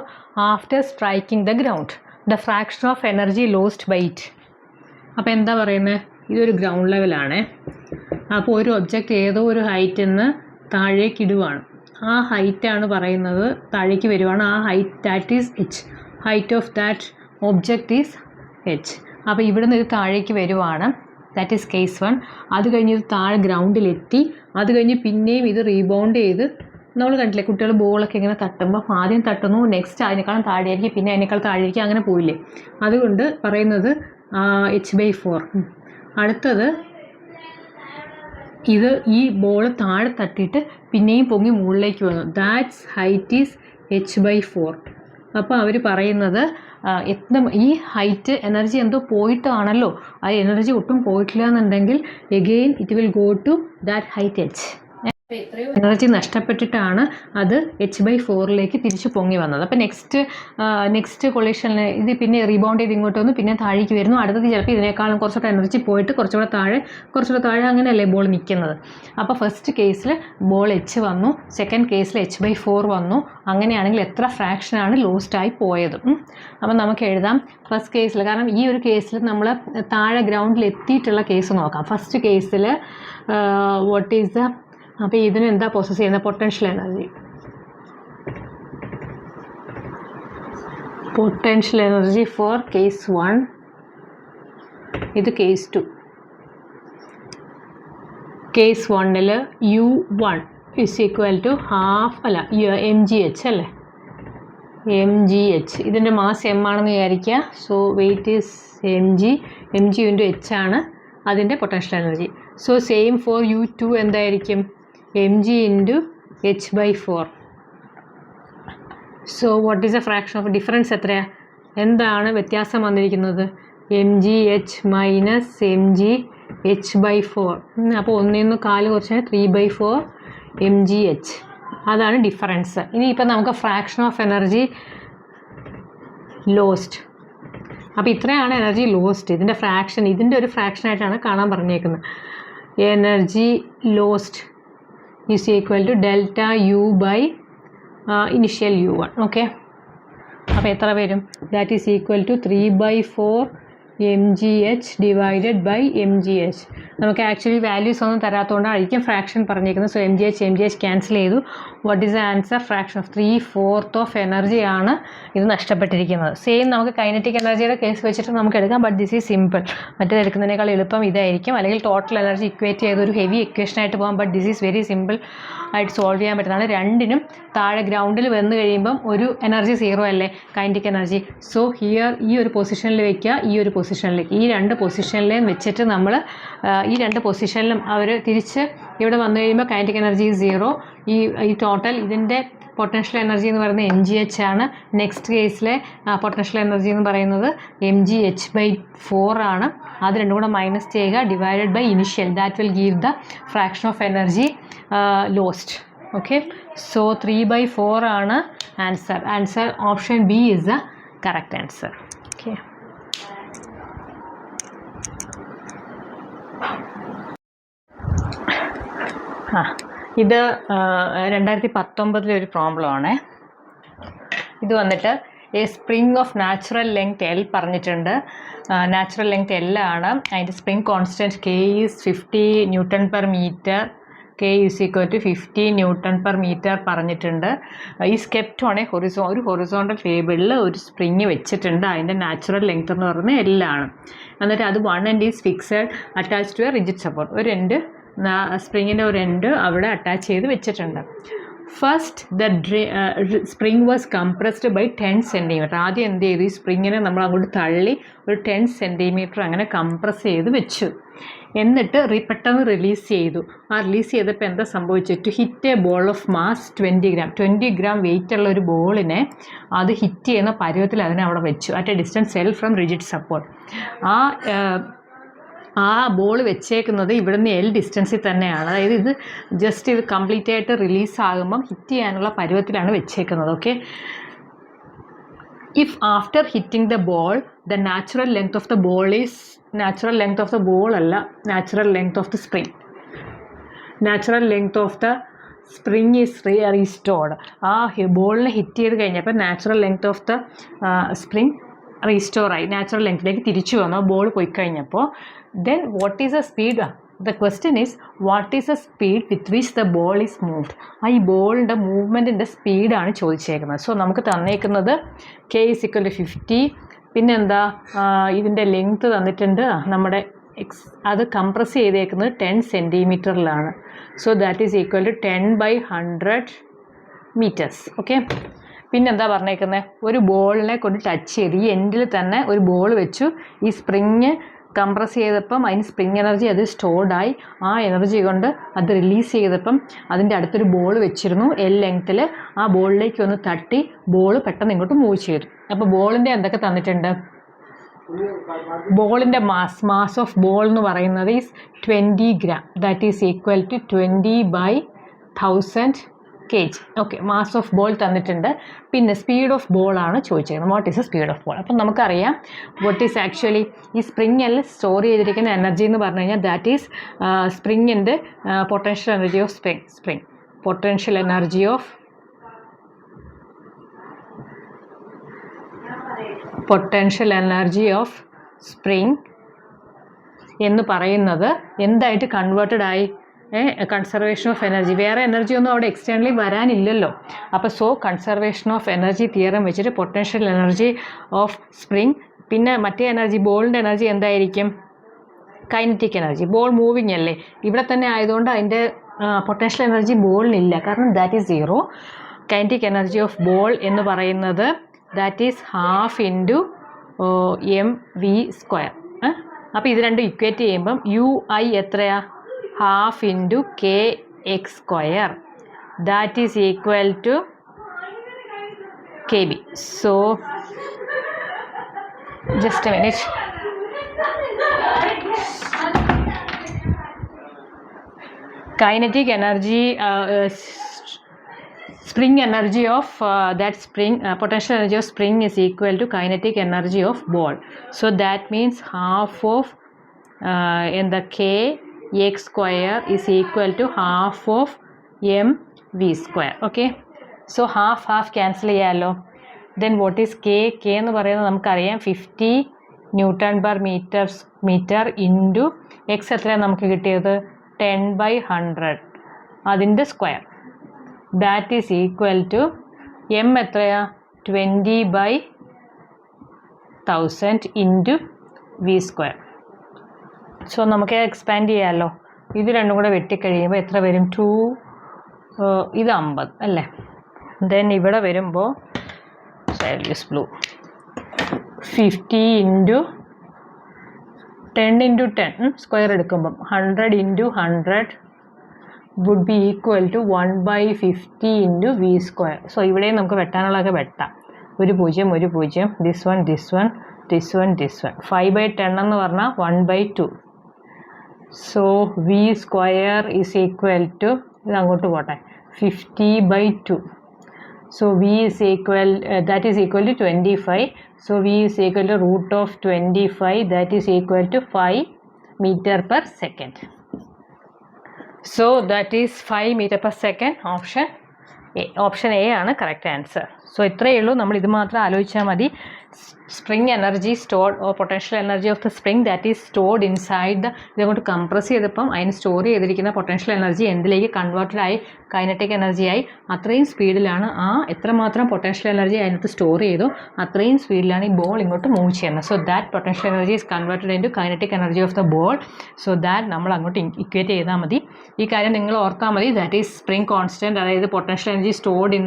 after striking the ground. The fraction of energy lost by it. അപ്പോൾ എന്താ പറയുന്നത്? ഇതൊരു ഗ്രൗണ്ട് ലെവലാണ്. അപ്പോൾ ഒരു ഒബ്ജക്റ്റ് ഏതോ ഒരു ഹൈറ്റിൽ നിന്ന് താഴേക്ക് ഇടുവാണ്. ആ ഹൈറ്റാണ് പറയുന്നത്, താഴേക്ക് വരുവാണ്. ആ height that is h. Height of that object is h. അപ്പോൾ ഇവിടെ നിന്ന് ഇത് താഴേക്ക് വരുവാണ്. That is case 1. അത് കഴിഞ്ഞ് ഇത് താഴെ ഗ്രൗണ്ടിലെത്തി. അത് കഴിഞ്ഞ് പിന്നെയും ഇത് റീബൗണ്ട് ചെയ്ത്, നമ്മൾ കണ്ടില്ലേ കുട്ടികൾ ബോളൊക്കെ ഇങ്ങനെ തട്ടുമ്പോൾ ആദ്യം തട്ടുന്നു, നെക്സ്റ്റ് അതിനേക്കാളും താഴെയായിരിക്കും, പിന്നെ അതിനേക്കാൾ താഴേക്ക്, അങ്ങനെ പോയില്ലേ. അതുകൊണ്ട് പറയുന്നത് h/4. അടുത്തത് ഇത് ഈ ബോൾ താഴെ തട്ടിയിട്ട് പിന്നെയും പൊങ്ങി മുകളിലേക്ക് വന്നു. That's height is h/4. അപ്പോൾ അവർ പറയുന്നത് ഈ ഹൈറ്റ് എനർജി എന്തോ പോയിട്ടാണല്ലോ, ആ എനർജി ഒട്ടും പോയിട്ടില്ല എന്നുണ്ടെങ്കിൽ again it will go to that height h. Energy നഷ്ടപ്പെട്ടിട്ടാണ് അത് h/4ലേക്ക് തിരിച്ച് പൊങ്ങി വന്നത്. അപ്പോൾ നെക്സ്റ്റ് കൊളീഷനിൽ ഇത് പിന്നെ റീബൗണ്ട് ചെയ്ത് ഇങ്ങോട്ട് വന്നു, പിന്നെ താഴേക്ക് വരുന്നു. അടുത്തത് ചിലപ്പോൾ ഇതിനേക്കാളും കുറച്ചുകൂടെ എനർജി പോയിട്ട് കുറച്ചുകൂടെ താഴെ അങ്ങനെയല്ലേ ബോൾ നിൽക്കുന്നത്. അപ്പോൾ ഫസ്റ്റ് കേസിൽ ബോൾ h വന്നു, സെക്കൻഡ് കേസിൽ h/4 വന്നു. അങ്ങനെയാണെങ്കിൽ എത്ര ഫ്രാക്ഷനാണ് ലോസ്റ്റായി പോയത്? അപ്പം നമുക്ക് എഴുതാം ഫസ്റ്റ് കേസിൽ. കാരണം ഈ ഒരു കേസിൽ നമ്മൾ താഴെ ഗ്രൗണ്ടിൽ എത്തിയിട്ടുള്ള കേസ് നോക്കാം. ഫസ്റ്റ് കേസിൽ വാട്ട് ഈസ് ദ, അപ്പോൾ ഇതിന് എന്താ പ്രോസസ്സ് ചെയ്യുന്നത്? പൊട്ടൻഷ്യൽ എനർജി ഫോർ കേസ് 1, ഇത് കേസ് 2. കേസ് 1ൽ u1 is equal to half mgh അല്ലേ, mgh. ഇതിൻ്റെ മാസ് m ആണെന്ന് വിചാരിക്കുക. So weight is mg into h ആണ് അതിൻ്റെ potential energy. So same for u2 എന്തായിരിക്കും? mg into h/4. So what is a fraction of difference? എത്രയാണ്? എന്താണ് വ്യത്യാസം വന്നിരിക്കുന്നത്? mgh minus mgh/4. അപ്പോൾ 1/4 കുറച്ച് 3/4 mgh. അതാണ് ഡിഫറൻസ്. ഇനിയിപ്പോൾ നമുക്ക് ഫ്രാക്ഷൻ ഓഫ് എനർജി ലോസ്റ്റ്. അപ്പോൾ ഇത്രയാണ് എനർജി ലോസ്റ്റ്. ഇതിൻ്റെ ഒരു ഫ്രാക്ഷനായിട്ടാണ് കാണാൻ പറഞ്ഞേക്കുന്നത്. Energy lost is equal to delta u by initial u1. Okay, അപ്പോൾ എത്ര വരും? That is equal to 3/4 mgh divided by mgh. നമുക്ക് ആക്ച്വലി വാല്യൂസ് ഒന്നും തരാത്തതുകൊണ്ടായിരിക്കും ഫ്രാക്ഷൻ പറഞ്ഞേക്കുന്നത്. സോ mgh ക്യാൻസൽ ചെയ്തു. What is the answer? Fraction of 3/4 of എനർജിയാണ് ഇത് നഷ്ടപ്പെട്ടിരിക്കുന്നത്. സെയിം നമുക്ക് കൈനറ്റിക് എനർജിയുടെ കേസ് വെച്ചിട്ട് നമുക്ക് എടുക്കാം. But this is simple. മറ്റേത് എടുക്കുന്നതിനേക്കാൾ എളുപ്പം ഇതായിരിക്കും. അല്ലെങ്കിൽ ടോട്ടൽ എനർജി ഇക്വേറ്റ് ചെയ്ത് ഒരു ഹെവി ഇക്വേഷനായിട്ട് പോകാം. But this is very simple ആയിട്ട് സോൾവ് ചെയ്യാൻ പറ്റുന്നതാണ്. രണ്ടിനും താഴെ ഗ്രൗണ്ടിൽ വന്നു കഴിയുമ്പം ഒരു എനർജി 0 അല്ലേ, കൈനറ്റിക് എനർജി. സോ ഹിയർ ഈ ഒരു പൊസിഷനിൽ വയ്ക്കുക, ഈ ഒരു പൊസിഷനിലേക്ക്, ഈ രണ്ട് പൊസിഷനിലേയും വെച്ചിട്ട് നമ്മൾ ഈ രണ്ട് പൊസിഷനിലും അവർ തിരിച്ച് ഇവിടെ വന്നു കഴിയുമ്പോൾ കൈനറ്റിക് എനർജി 0. ഈ ടോട്ടൽ ഇതിൻ്റെ പൊട്ടൻഷ്യൽ എനർജി എന്ന് പറയുന്നത് mgh ആണ്. നെക്സ്റ്റ് കേസിലെ പൊട്ടൻഷ്യൽ എനർജി എന്ന് പറയുന്നത് mgh/4 ആണ്. അത് രണ്ടും കൂടെ മൈനസ് ചെയ്യുക, divided by initial. That will give the fraction of energy lost. Okay, so 3/4 ആണ് answer. Option B is the correct answer. Okay, ഇത് 2019 ഒരു പ്രോബ്ലമാണ്. ഇത് വന്നിട്ട് a spring of natural length L പറഞ്ഞിട്ടുണ്ട്. നാച്ചുറൽ ലെങ്ത് L ആണ്. അതിൻ്റെ spring constant K is 50 Newton per meter. K is equal to 50 Newton per meter പറഞ്ഞിട്ടുണ്ട്. Is kept on ഒരു ഹൊറിസോണ്ടൽ ടേബിളിൽ ഒരു സ്പ്രിങ് വെച്ചിട്ടുണ്ട്. അതിൻ്റെ നാച്ചുറൽ ലെങ്ത് എന്ന് പറയുന്നത് L ആണ്. എന്നിട്ട് അത് 1 end is fixed attach to a rigid support. ഒരു എൻഡ് സ്പ്രിങ്ങിൻ്റെ ഒരു എൻഡ് അവിടെ അറ്റാച്ച് ചെയ്ത് വെച്ചിട്ടുണ്ട്. First spring was compressed by 10 centimeter. ആദ്യം എന്ത് ചെയ്തു, ഈ സ്പ്രിങ്ങിനെ നമ്മൾ അങ്ങോട്ട് തള്ളി ഒരു 10 സെൻറ്റിമീറ്റർ അങ്ങനെ കംപ്രസ് ചെയ്ത് വെച്ചു. എന്നിട്ട് പെട്ടെന്ന് റിലീസ് ചെയ്തു. ആ റിലീസ് ചെയ്തപ്പോൾ എന്താ സംഭവിച്ചത്, to hit a ball of mass 20 gram വെയിറ്റുള്ള ഒരു ബോളിനെ അത് ഹിറ്റ് ചെയ്യുന്ന പരുവത്തിൽ അതിനെ അവിടെ വെച്ചു at a distance L from rigid support. ആ ബോൾ വെച്ചേക്കുന്നത് ഇവിടുന്ന് L ഡിസ്റ്റൻസിൽ തന്നെയാണ്. അതായത് ഇത് ജസ്റ്റ് ഇത് കംപ്ലീറ്റ് ആയിട്ട് റിലീസ് ആകുമ്പം ഹിറ്റ് ചെയ്യാനുള്ള പരുവത്തിലാണ് വെച്ചേക്കുന്നത്. Okay, if after hitting the ball the natural length of the ball is natural length of the ball അല്ല, natural length of the spring. Natural length of the spring is restored. ആ ബോളിനെ hit ചെയ്ത് കഴിഞ്ഞപ്പോൾ natural length of the spring റീസ്റ്റോറായി, natural ലെങ്ത്തിലേക്ക് തിരിച്ചു വന്നു ball പോയി കഴിഞ്ഞപ്പോൾ. Then what is the speed? The question is what is the speed with which the ball is moved. ആ ഈ ബോളിൻ്റെ മൂവ്മെൻറ്റിൻ്റെ സ്പീഡാണ് ചോദിച്ചേക്കുന്നത്. സോ നമുക്ക് തന്നേക്കുന്നത് K is equal to 50, പിന്നെന്താ ഇതിൻ്റെ ലെങ്ത്ത് തന്നിട്ടുണ്ട് നമ്മുടെ അത് കംപ്രസ് ചെയ്തേക്കുന്നത് 10 സെൻറ്റിമീറ്ററിലാണ്. So that is equal to 10/100 meters. Okay, പിന്നെന്താ പറഞ്ഞേക്കുന്നത്, ഒരു ബോളിനെ കൊണ്ട് ടച്ച് ചെയ്ത് ഈ എൻഡിൽ തന്നെ ഒരു ബോൾ വെച്ചു. ഈ സ്പ്രിങ് കംപ്രസ് ചെയ്തപ്പം അതിന് സ്പ്രിങ് എനർജി അത് സ്റ്റോർഡായി. ആ എനർജി കൊണ്ട് അത് റിലീസ് ചെയ്തപ്പം അതിൻ്റെ അടുത്തൊരു ബോൾ വെച്ചിരുന്നു L ലെങ്ത്തിൽ. ആ ബോളിലേക്ക് ഒന്ന് തട്ടി ബോൾ പെട്ടെന്ന് ഇങ്ങോട്ട് മൂവ് ചെയ്തു. അപ്പോൾ ബോളിൻ്റെ എന്തൊക്കെ തന്നിട്ടുണ്ട്, ബോളിൻ്റെ മാസ് ഓഫ് ബോൾ എന്ന് പറയുന്നത് is 20 gram. That is equal to 20/1000 kg. Okay, mass of ball തന്നിട്ടുണ്ട്. പിന്നെ സ്പീഡ് ഓഫ് ബോൾ ആണ് ചോദിച്ചിരിക്കുന്നത്. What is the speed of ball? അപ്പം നമുക്കറിയാം വാട്ട് ഈസ് ആക്ച്വലി ഈ സ്പ്രിങ്ങിൽ സ്റ്റോർ ചെയ്തിരിക്കുന്ന എനർജി എന്ന് പറഞ്ഞു കഴിഞ്ഞാൽ ദാറ്റ് ഈസ് സ്പ്രിങ്ങിൻ്റെ potential energy of spring potential energy of spring എന്ന് പറയുന്നത് എന്തായിട്ട് കൺവേർട്ടഡ് ആയി? Conservation of energy. വേറെ എനർജി ഒന്നും അവിടെ എക്സ്റ്റേണലി വരാനില്ലല്ലോ. അപ്പോൾ so conservation of energy theorem വെച്ചിട്ട് പൊട്ടൻഷ്യൽ എനർജി ഓഫ് സ്പ്രിങ്, പിന്നെ മറ്റേ എനർജി ബോളിൻ്റെ എനർജി എന്തായിരിക്കും, കൈനറ്റിക് എനർജി. ബോൾ മൂവിങ് അല്ലേ, ഇവിടെ തന്നെ ആയതുകൊണ്ട് അതിൻ്റെ പൊട്ടൻഷ്യൽ എനർജി ബോളിനില്ല, കാരണം that is 0. Kinetic energy of ball എന്ന് പറയുന്നത് ദാറ്റ് ഈസ് 1/2 × mv². അപ്പോൾ ഇത് രണ്ടും ഇക്വേറ്റ് ചെയ്യുമ്പം UI എത്രയാ, 1/2 × kx². That is equal to kb. So just a minute. Kinetic energy, spring energy of that spring, potential energy of spring is equal to kinetic energy of ball. So that means half of in the kx² is equal to 1/2 of mv². Okay, so half cancel ചെയ്യാമല്ലോ. Then what is k എന്ന് പറയുന്നത് നമുക്കറിയാം 50 Newton/meter into x എത്രയാണ് നമുക്ക് കിട്ടിയത്, 10/100 അതിൻ്റെ square. That is equal to m എത്രയാ, 20/1000 into v². So നമുക്ക് എക്സ്പാൻഡ് ചെയ്യാമല്ലോ. ഇത് രണ്ടും കൂടെ വെട്ടിക്കഴിയുമ്പോൾ എത്ര വരും, 2 ഇത് 50 അല്ലേ. ദെൻ ഇവിടെ വരുമ്പോൾ യൂസ് ബ്ലൂ 50 × 10 × 10 സ്ക്വയർ എടുക്കുമ്പം 100 × 100 would be equal to 1/50 × v². So ഇവിടെയും നമുക്ക് വെട്ടാനുള്ളതൊക്കെ വെട്ടാം. 1 0 1 0, this one 5/10 എന്ന് പറഞ്ഞാൽ 1/2. So v² is equal to, ഇത് അങ്ങോട്ട് പോട്ടെ, 50/2. So v is equal, that is equal to 25. So v is equal to √25, that is equal to 5 meter/second. So that is 5 meter/second. Option A ആണ് correct answer. So ഇത്രയേ ഉള്ളൂ, നമ്മൾ ഇത് മാത്രം ആലോചിച്ചാൽ മതി. spring energy stored or potential energy of the spring that is stored inside the ഇതങ്ങോട്ട് compress ചെയ്തപ്പം അതിന് സ്റ്റോർ ചെയ്തിരിക്കുന്ന പൊട്ടൻഷ്യൽ എനർജി എന്തിലേക്ക് കൺവേർട്ടഡ് ആയി കൈനറ്റിക് എനർജി ആയി അത്രയും സ്പീഡിലാണ് എത്രമാത്രം പൊട്ടൻഷ്യൽ എനർജി അതിനകത്ത് സ്റ്റോർ ചെയ്തോ അത്രയും സ്പീഡിലാണ് ഈ ബോൾ ഇങ്ങോട്ട് മൂവ് ചെയ്യുന്നത്. So that potential energy is converted into kinetic energy of the ball. So that നമ്മൾ അങ്ങോട്ട് ഇക്വേറ്റ് ചെയ്താൽ മതി. ഈ കാര്യം നിങ്ങൾ ഓർത്താൽ മതി. ദാറ്റ് ഈസ് സ്പ്രിംഗ് കോൺസ്റ്റൻറ്റ്, അതായത് potential energy stored in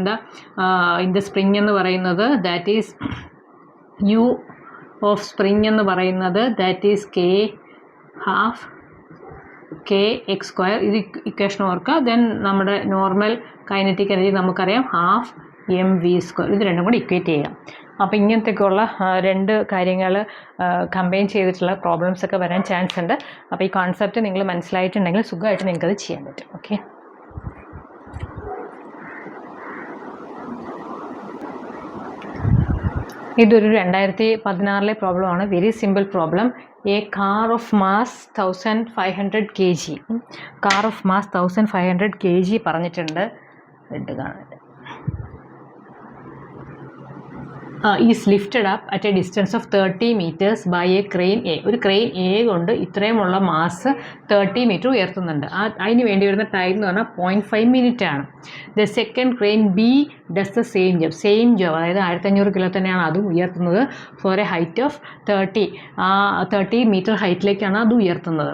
the spring എന്ന് പറയുന്നത് that is u of spring എന്ന് പറയുന്നത് that is k half k x square. ഇത് ഇക്വേഷൻ ഓർക്കുക. ദെൻ നമ്മുടെ നോർമൽ കൈനറ്റിക് എനർജി നമുക്കറിയാം ഹാഫ് mv സ്ക്വയർ. ഇത് രണ്ടും കൂടി ഇക്വേറ്റ് ചെയ്യാം. അപ്പോൾ ഇങ്ങനത്തെയൊക്കെയുള്ള രണ്ട് കാര്യങ്ങൾ കമ്പൈൻ ചെയ്തിട്ടുള്ള പ്രോബ്ലംസ് ഒക്കെ വരാൻ ചാൻസ് ഉണ്ട്. അപ്പോൾ ഈ കോൺസെപ്റ്റ് നിങ്ങൾ മനസ്സിലായിട്ടുണ്ടെങ്കിൽ സുഖമായിട്ട് നിങ്ങൾക്കത് ചെയ്യാൻ പറ്റും. ഓക്കെ, ഇതൊരു 2016 പ്രോബ്ലമാണ്. Very simple problem. A car of mass 1500 kg, car of mass 1500 kg പറഞ്ഞിട്ടുണ്ട്. റെഡ് കാണാൻ is lifted up at a distance of 30 meters by a crane A. ഒരു ക്രെയിൻ എ കൊണ്ട് ഇത്രയുമുള്ള മാസ് 30 meter ഉയർത്തുന്നുണ്ട്. അതിന് വേണ്ടി വരുന്ന ടൈം എന്ന് പറഞ്ഞാൽ 0.5 minute ആണ്. The second crane B does the same job, അതായത് 1500 കിലോ തന്നെയാണ് അതും ഉയർത്തുന്നത്. For a height of 30 meter ഹൈറ്റിലേക്കാണ് അത് ഉയർത്തുന്നത്.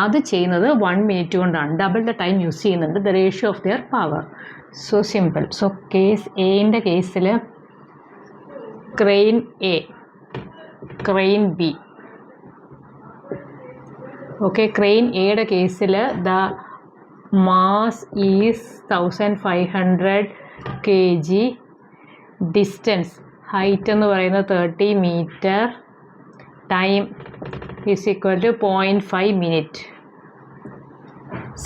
അത് ചെയ്യുന്നത് 1 minute കൊണ്ടാണ്. ഡബിൾ ദ ടൈം യൂസ് ചെയ്യുന്നുണ്ട്. The ratio of their power. So simple. So case എൻ്റെ കേസിൽ crane A, crane B. Okay, crane എയുടെ കേസിൽ the mass is 1500 kg, distance height എന്ന് പറയുന്നത് 30 meter, time is equal to 0.5 minute.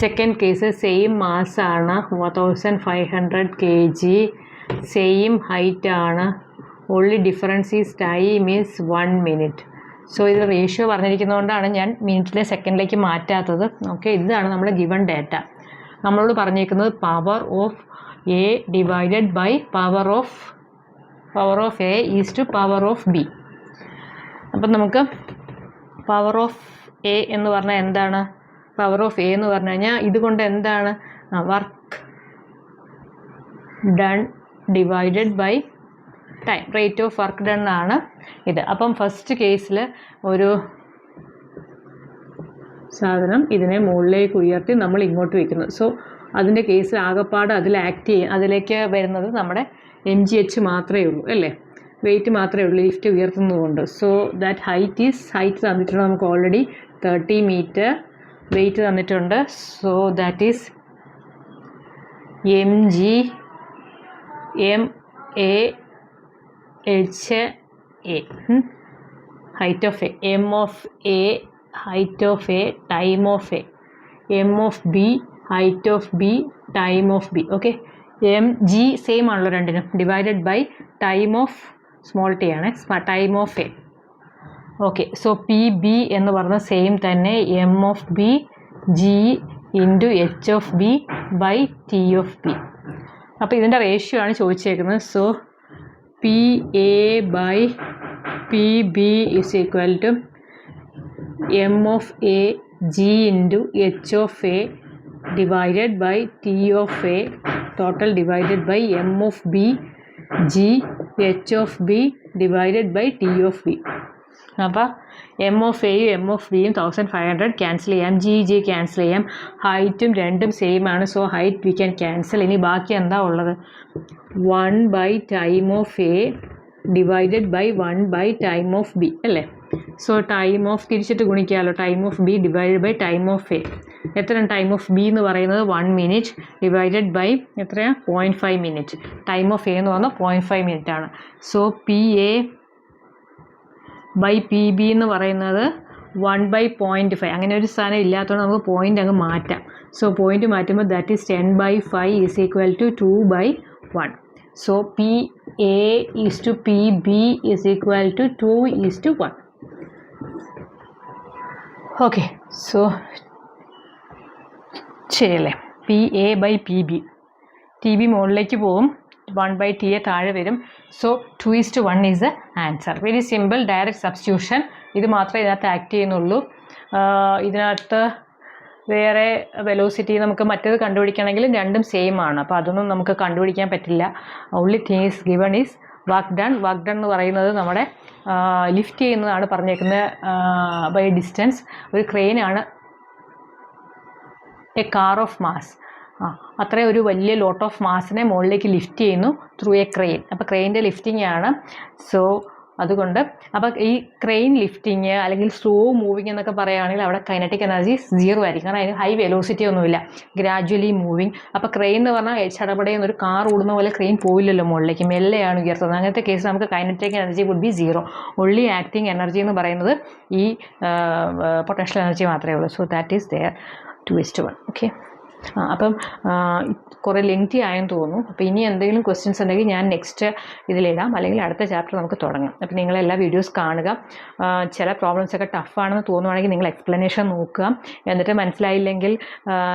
Second case same മാസാണ്, 1500 kg, same height ആണ്. Only difference is time is 1 minute. So ഇത് ratio പറഞ്ഞിരിക്കുന്നതുകൊണ്ടാണ് ഞാൻ മിനിറ്റിലെ സെക്കൻഡിലേക്ക് മാറ്റാത്തത്. ഓക്കെ, ഇതാണ് നമ്മുടെ ഗിവൺ ഡാറ്റ. നമ്മളോട് പറഞ്ഞിരിക്കുന്നത് power of A divided by power of A is to power of B. അപ്പം നമുക്ക് പവർ ഓഫ് എ എന്ന് പറഞ്ഞാൽ എന്താണ്? പവർ ഓഫ് എ എന്ന് പറഞ്ഞു കഴിഞ്ഞാൽ ഇതുകൊണ്ട് എന്താണ്? Work done divided by time, rate of work done ആണ് ഇത്. അപ്പം ഫസ്റ്റ് കേസിൽ ഒരു സാധനം ഇതിനെ മുകളിലേക്ക് ഉയർത്തി നമ്മൾ ഇങ്ങോട്ട് വയ്ക്കുന്നു. സോ അതിൻ്റെ കേസിൽ ആകെപ്പാട് അതിലേക്ക് വരുന്നത് നമ്മുടെ mgh മാത്രമേ ഉള്ളൂ അല്ലേ, വെയിറ്റ് മാത്രമേ ഉള്ളൂ ലിഫ്റ്റ് ഉയർത്തുന്നതുകൊണ്ട്. സോ ദാറ്റ് ഹൈറ്റ് തന്നിട്ടുണ്ട് നമുക്ക് ഓൾറെഡി 30 meter, വെയിറ്റ് തന്നിട്ടുണ്ട്. So that is HA, height of A, M of A, height of A, time of A, M of B, height of B, time of B. Okay, mg same ആണല്ലോ രണ്ടിനും, divided by time of small T ആണ്, time of A. Okay, so P B എന്ന് പറഞ്ഞ same തന്നെ, M of B G into H of B by T of B. അപ്പോൾ ഇതിൻ്റെ ratio ആണ് ചോദിച്ചേക്കുന്നത്. So P A by P B is equal to M of A G into H of A divided by T of A total divided by M of B G H of B divided by T of B. അപ്പോൾ M of എയും M of ബിയും 1500 cancel ചെയ്യാം, G cancel ചെയ്യാം, ഹൈറ്റും രണ്ടും same ആണ്. So height we can cancel. ഇനി ബാക്കി എന്താ ഉള്ളത്? 1 by time of A divided by 1 by time of B അല്ലേ. സോ ടൈം ഓഫ് തിരിച്ചിട്ട് ഗുണിക്കാമല്ലോ, time of B divided by time of A. എത്രയാണ് ടൈം ഓഫ് ബി എന്ന് പറയുന്നത്? 1 minute ഡിവൈഡഡ് ബൈ എത്രയാണ്? 0.5 minute. ടൈം ഓഫ് എ എന്ന് പറഞ്ഞാൽ 0.5 minute ആണ്. So P A by P B എന്ന് പറയുന്നത് 1 ബൈ 0.5. അങ്ങനെ ഒരു സാധനം ഇല്ലാത്തതുകൊണ്ട് നമുക്ക് പോയിൻ്റ് അങ്ങ് മാറ്റാം. സോ പോയിൻ്റ് മാറ്റുമ്പോൾ that is 10 by 5 is equal to 2 by 1. So P A is to P B is equal to 2 is to 1. Okay, so ശരിയല്ലേ? P A by P B, T B മുകളിലേക്ക് പോകും, 1/t താഴെ വരും. So 2:1 is the answer. Very simple, direct substitution. ഇത് മാത്രമേ ഇതിനകത്ത് act ചെയ്യുന്നുള്ളൂ. ഇതിനകത്ത് വേറെ വെലോസിറ്റി നമുക്ക് മറ്റേത് കണ്ടുപിടിക്കണമെങ്കിൽ രണ്ടും സെയിം ആണ്. അപ്പോൾ അതൊന്നും നമുക്ക് കണ്ടുപിടിക്കാൻ പറ്റില്ല. Only thing is given is work done. Work done എന്ന് പറയുന്നത് നമ്മുടെ ലിഫ്റ്റ് ചെയ്യുന്നതാണ് പറഞ്ഞേക്കുന്നത് ബൈ ഡിസ്റ്റൻസ്. ഒരു ക്രെയിനാണ് എ കാർ ഓഫ് മാസ്. അത്രയും ഒരു വലിയ ലോട്ട് ഓഫ് മാസിനെ മുകളിലേക്ക് ലിഫ്റ്റ് ചെയ്യുന്നു ത്രൂ എ ക്രെയിൻ. അപ്പോൾ ക്രെയിൻ്റെ ലിഫ്റ്റിംഗ് ആണ്. സോ അതുകൊണ്ട് അപ്പോൾ ഈ ക്രെയിൻ ലിഫ്റ്റിങ് അല്ലെങ്കിൽ സ്ലോ മൂവിങ് എന്നൊക്കെ പറയുകയാണെങ്കിൽ അവിടെ കൈനറ്റിക് എനർജി 0 ആയിരിക്കും. കാരണം അതിന് ഹൈ വെലോസിറ്റി ഒന്നുമില്ല, ഗ്രാജ്വലി മൂവിങ്. അപ്പോൾ ക്രെയിൻ എന്ന് പറഞ്ഞാൽ ചടപടയെന്ന് ഒരു കാർ ഓടുന്ന പോലെ ക്രെയിൻ പോയില്ലല്ലോ മുകളിലേക്ക്, മെല്ലെയാണ് ഉയർത്തുന്നത്. അങ്ങനത്തെ കേസ് നമുക്ക് kinetic energy would be 0. Only acting energy എന്ന് പറയുന്നത് ഈ പൊട്ടൻഷ്യൽ എനർജി മാത്രമേ ഉള്ളൂ. So that is their 2:1. Okay, അപ്പം കുറേ ലെങ്തി ആയെന്ന് തോന്നുന്നു. അപ്പോൾ ഇനി എന്തെങ്കിലും ക്വസ്റ്റ്യൻസ് ഉണ്ടെങ്കിൽ ഞാൻ നെക്സ്റ്റ് ഇതിലിടാം, അല്ലെങ്കിൽ അടുത്ത ചാപ്റ്റർ നമുക്ക് തുടങ്ങാം. അപ്പോൾ നിങ്ങളെല്ലാ വീഡിയോസ് കാണുക. ചില പ്രോബ്ലംസൊക്കെ ടഫാണെന്ന് തോന്നുവാണെങ്കിൽ നിങ്ങൾ എക്സ്പ്ലനേഷൻ നോക്കുക. എന്നിട്ട് മനസ്സിലായില്ലെങ്കിൽ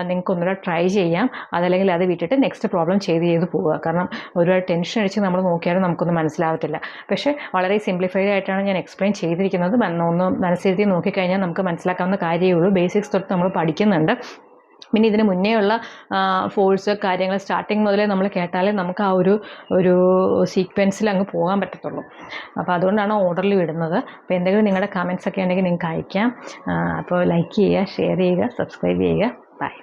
നിങ്ങൾക്ക് ഒന്നുകൂടെ ട്രൈ ചെയ്യാം. അതല്ലെങ്കിൽ അത് വിട്ടിട്ട് നെക്സ്റ്റ് പ്രോബ്ലം ചെയ്ത് പോവുക. കാരണം ഒരുപാട് ടെൻഷൻ അടിച്ച് നമ്മൾ നോക്കിയാലും നമുക്കൊന്നും മനസ്സിലാവത്തില്ല. പക്ഷേ വളരെ സിംപ്ലിഫൈഡ് ആയിട്ടാണ് ഞാൻ എക്സ്പ്ലെയിൻ ചെയ്തിരിക്കുന്നത്. ഒന്ന് മനസ്സിരുത്തി നോക്കിക്കഴിഞ്ഞാൽ നമുക്ക് മനസ്സിലാക്കാവുന്ന കാര്യമേ ഉള്ളൂ. ബേസിക്സ് തൊട്ട് നമ്മൾ പഠിക്കുന്നുണ്ട്. പിന്നെ ഇതിന് മുന്നേ ഉള്ള ഫോഴ്സ് കാര്യങ്ങൾ സ്റ്റാർട്ടിങ് മുതലേ നമ്മൾ കേട്ടാലേ നമുക്ക് ആ ഒരു സീക്വൻസിൽ അങ്ങ് പോകാൻ പറ്റത്തുള്ളൂ. അപ്പോൾ അതുകൊണ്ടാണ് ഓർഡറിൽ വിടുന്നത്. അപ്പോൾ എന്തെങ്കിലും നിങ്ങളുടെ കമൻസ് ഒക്കെ ഉണ്ടെങ്കിൽ നിങ്ങൾക്ക് അയക്കാം. അപ്പോൾ ലൈക്ക് ചെയ്യുക, ഷെയർ ചെയ്യുക, സബ്സ്ക്രൈബ് ചെയ്യുക. ബൈ.